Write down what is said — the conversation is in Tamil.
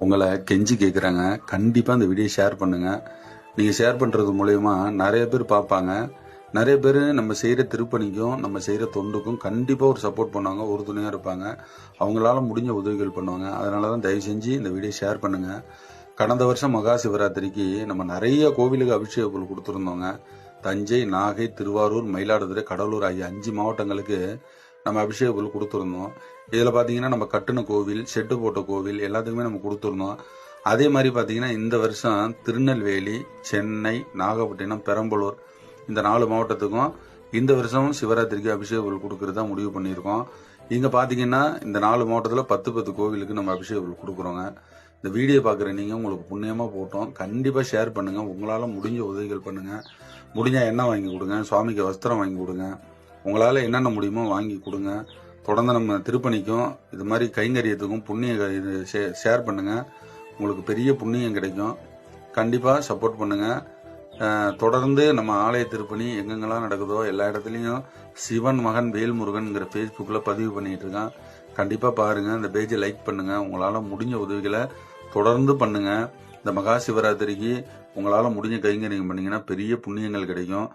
உங்களை கெஞ்சி கேட்குறாங்க. கண்டிப்பாக இந்த வீடியோ ஷேர் பண்ணுங்கள். நீங்கள் ஷேர் பண்ணுறது மூலயமா நிறைய பேர் பார்ப்பாங்க. நிறைய பேர் நம்ம செய்கிற திருப்பணிக்கும் நம்ம செய்கிற தொண்டுக்கும் கண்டிப்பாக ஒரு சப்போர்ட் பண்ணுவாங்க, ஒரு துணையாக இருப்பாங்க. அவங்களால முடிஞ்ச உதவிகள் பண்ணுவாங்க. அதனால தான் தயவு செஞ்சு இந்த வீடியோ ஷேர் பண்ணுங்கள். கடந்த வருஷம் மகா சிவராத்திரிக்கு நம்ம நிறைய கோவிலுக்கு அபிஷேக பொருள் கொடுத்துருந்தோங்க. தஞ்சை, நாகை, திருவாரூர், மயிலாடுதுறை, கடலூர் ஆகிய 5 மாவட்டங்களுக்கு நம்ம அபிஷேக பொருள் கொடுத்துருந்தோம். இதில் பார்த்தீங்கன்னா நம்ம கட்டுன கோவில், ஷெட்டு போட்ட கோவில் எல்லாத்துக்குமே நம்ம கொடுத்துருந்தோம். அதே மாதிரி பார்த்தீங்கன்னா இந்த வருஷம் திருநெல்வேலி, சென்னை, நாகப்பட்டினம், பெரம்பலூர் இந்த 4 மாவட்டத்துக்கும் இந்த வருஷம் சிவராத்திரிக்கு அபிஷேக பொருள் கொடுக்கறதா முடிவு பண்ணியிருக்கோம். இங்கே பார்த்தீங்கன்னா இந்த 4 மாவட்டத்தில் 10 கோவிலுக்கு நம்ம அபிஷேக பொருள் கொடுக்குறோங்க. இந்த வீடியோ பார்க்குற நீங்கள் உங்களுக்கு புண்ணியமாக போட்டோம். கண்டிப்பாக ஷேர் பண்ணுங்கள். உங்களால் முடிஞ்ச உதவிகள் பண்ணுங்கள். முடிஞ்சால் எண்ணெய் வாங்கி கொடுங்க, சுவாமிக்கு வஸ்திரம் வாங்கி கொடுங்க. உங்களால் என்னென்ன முடியுமோ வாங்கி கொடுங்க. தொடர்ந்து நம்ம திருப்பணிக்கும் இது மாதிரி கைங்கரியத்துக்கும் புண்ணிய இது ஷேர் பண்ணுங்கள். உங்களுக்கு பெரிய புண்ணியம் கிடைக்கும். கண்டிப்பாக சப்போர்ட் பண்ணுங்கள். தொடர்ந்து நம்ம ஆலய திருப்பணி எங்கெங்கெல்லாம் நடக்குதோ எல்லா இடத்துலையும் சிவன் மகன் வேல்முருகன்ங்கிற ஃபேஸ்புக்கில் பதிவு பண்ணிகிட்டு இருக்கான். கண்டிப்பாக பாருங்கள். இந்த பேஜை லைக் பண்ணுங்கள். உங்களால் முடிஞ்ச உதவிகளை தொடர்ந்து பண்ணுங்கள். இந்த மகா சிவராத்திரிக்கு உங்களால் முடிஞ்ச கைங்கரியம் பண்ணிங்கன்னா பெரிய புண்ணியங்கள் கிடைக்கும்.